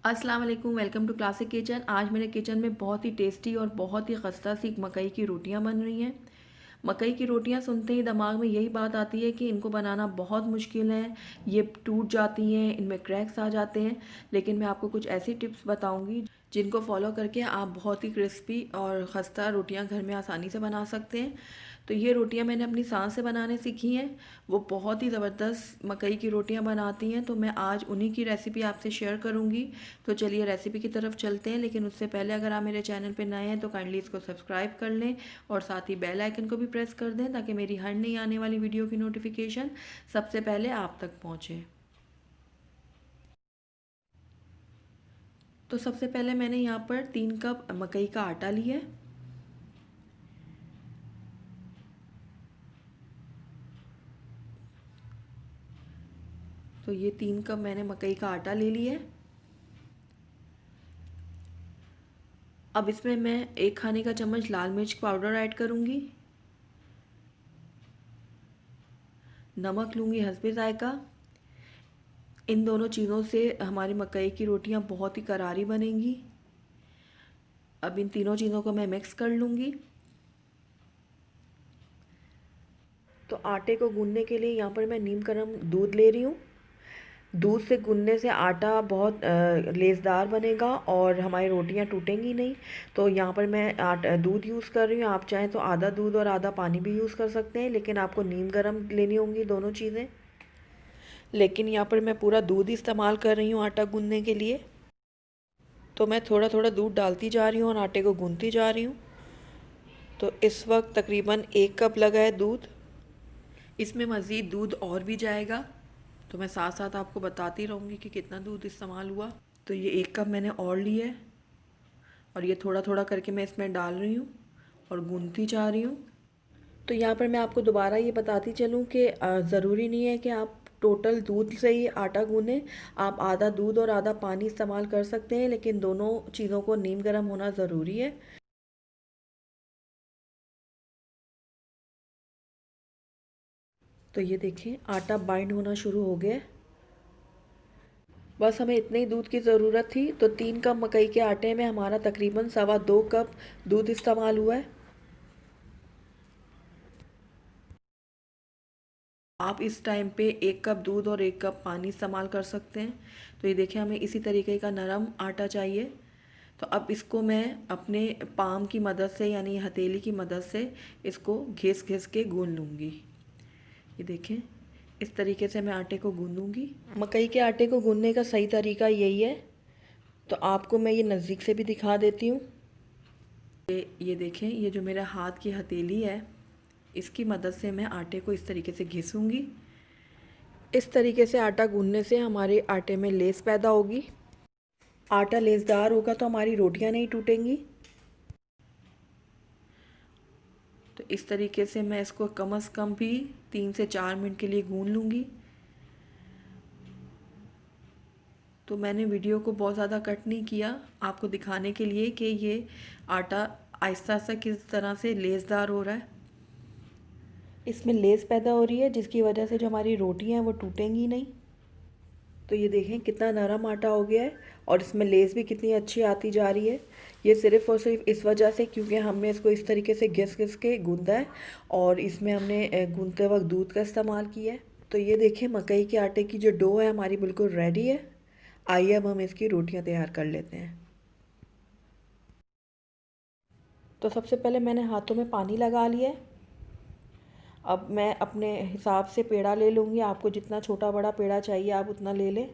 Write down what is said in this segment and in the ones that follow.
अस्सलाम वालेकुम, welcome to classic kitchen. आज मेरे किचन में बहुत ही टेस्टी और बहुत ही खस्ता सी मकई की रोटियां बन रही हैं। मकई की रोटियां सुनते ही दिमाग में यही बात आती है कि इनको बनाना बहुत मुश्किल है, ये टूट जाती हैं, इनमें क्रैक्स आ जाते हैं। लेकिन मैं आपको कुछ ऐसी टिप्स बताऊंगी जिनको फॉलो करके आप बहुत ही क्रिस्पी और खस्ता रोटियां घर में आसानी से बना सकते हैं। तो ये रोटियां मैंने अपनी सांस से बनाने सीखी हैं। वो बहुत ही ज़बरदस्त मकई की रोटियां बनाती हैं, तो मैं आज उन्हीं की रेसिपी आपसे शेयर करूंगी। तो चलिए रेसिपी की तरफ चलते हैं, लेकिन उससे पहले अगर आप मेरे चैनल पर नए हैं तो काइंडली इसको सब्सक्राइब कर लें और साथ ही बेल आइकन को भी प्रेस कर दें ताकि मेरी हर नई आने वाली वीडियो की नोटिफिकेशन सबसे पहले आप तक पहुंचे। तो सबसे पहले मैंने यहाँ पर 3 कप मकई का आटा लिया है। तो ये 3 कप मैंने मकई का आटा ले लिया है। अब इसमें मैं 1 खाने का चम्मच लाल मिर्च पाउडर ऐड करूँगी। नमक लूँगी हस्बे ज़ायका। इन दोनों चीज़ों से हमारी मकई की रोटियां बहुत ही करारी बनेंगी। अब इन तीनों चीज़ों को मैं मिक्स कर लूँगी। तो आटे को गूंदने के लिए यहाँ पर मैं नीम गर्म दूध ले रही हूँ। दूध से गूंदने से आटा बहुत लेसदार बनेगा और हमारी रोटियां टूटेंगी नहीं। तो यहाँ पर मैं दूध यूज़ कर रही हूँ। आप चाहें तो आधा दूध और आधा पानी भी यूज़ कर सकते हैं, लेकिन आपको नीम गर्म लेनी होंगी दोनों चीज़ें। लेकिन यहाँ पर मैं पूरा दूध इस्तेमाल कर रही हूँ आटा गूंदने के लिए। तो मैं थोड़ा थोड़ा दूध डालती जा रही हूँ और आटे को गूंदती जा रही हूँ। तो इस वक्त तकरीबन 1 कप लगा है दूध। इसमें मज़ीद दूध और भी जाएगा, तो मैं साथ साथ आपको बताती रहूँगी कि कितना दूध इस्तेमाल हुआ। तो ये 1 कप मैंने और लिया है और ये थोड़ा थोड़ा करके मैं इसमें डाल रही हूँ और गूंदती जा रही हूँ। तो यहाँ पर मैं आपको दोबारा ये बताती चलूँ कि ज़रूरी नहीं है कि आप टोटल दूध से ही आटा गूँधें। आप आधा दूध और आधा पानी इस्तेमाल कर सकते हैं, लेकिन दोनों चीज़ों को नीम गर्म होना ज़रूरी है। तो ये देखें आटा बाइंड होना शुरू हो गया है। बस हमें इतने ही दूध की ज़रूरत थी। तो 3 कप मकई के आटे में हमारा तकरीबन 2.25 कप दूध इस्तेमाल हुआ है। आप इस टाइम पे 1 कप दूध और 1 कप पानी इस्तेमाल कर सकते हैं। तो ये देखें हमें इसी तरीके का नरम आटा चाहिए। तो अब इसको मैं अपने पाम की मदद से यानी हथेली की मदद से इसको घिस घिस के गूंद लूँगी। ये देखें इस तरीके से मैं आटे को गूंदूँगी। मकई के आटे को गूंदने का सही तरीका यही है। तो आपको मैं ये नज़दीक से भी दिखा देती हूँ। ये देखें, ये जो मेरा हाथ की हथेली है इसकी मदद से मैं आटे को इस तरीके से घिसूँगी। इस तरीके से आटा गूंदने से हमारे आटे में लेस पैदा होगी। आटा लेसदार होगा तो हमारी रोटियां नहीं टूटेंगी। तो इस तरीके से मैं इसको कम से कम भी 3 से 4 मिनट के लिए गूंद लूँगी। तो मैंने वीडियो को बहुत ज़्यादा कट नहीं किया, आपको दिखाने के लिए कि ये आटा आहिस्ता आहिस्ता किस तरह से लेसदार हो रहा है। इसमें लेस पैदा हो रही है जिसकी वजह से जो हमारी रोटियां हैं वो टूटेंगी नहीं। तो ये देखें कितना नरम आटा हो गया है और इसमें लेस भी कितनी अच्छी आती जा रही है। ये सिर्फ़ और सिर्फ इस वजह से क्योंकि हमने इसको इस तरीके से घिस घिस के गूंदा है और इसमें हमने गूंदते वक्त दूध का इस्तेमाल किया है। तो ये देखें मकई के आटे की जो डो है हमारी बिल्कुल रेडी है। आइए अब हम इसकी रोटियां तैयार कर लेते हैं। तो सबसे पहले मैंने हाथों में पानी लगा लिया है। अब मैं अपने हिसाब से पेड़ा ले लूँगी। आपको जितना छोटा बड़ा पेड़ा चाहिए आप उतना ले लें।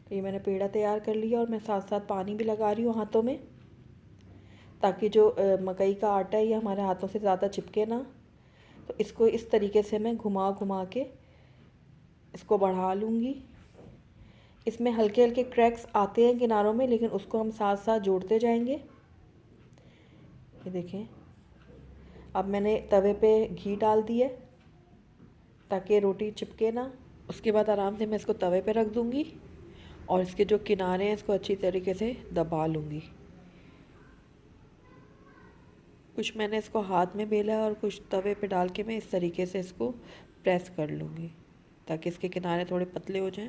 तो ये मैंने पेड़ा तैयार कर लिया और मैं साथ साथ पानी भी लगा रही हूँ हाथों में, ताकि जो मकई का आटा है ये हमारे हाथों से ज़्यादा चिपके ना। तो इसको इस तरीके से मैं घुमा घुमा के इसको बढ़ा लूँगी। इसमें हल्के हल्के क्रैक्स आते हैं किनारों में, लेकिन उसको हम साथ साथ जोड़ते जाएंगे। ये देखें अब मैंने तवे पे घी डाल दिया ताकि रोटी चिपके ना। उसके बाद आराम से मैं इसको तवे पे रख दूँगी और इसके जो किनारे हैं इसको अच्छी तरीके से दबा लूँगी। कुछ मैंने इसको हाथ में बेला है और कुछ तवे पे डाल के मैं इस तरीके से इसको प्रेस कर लूँगी ताकि इसके किनारे थोड़े पतले हो जाएं।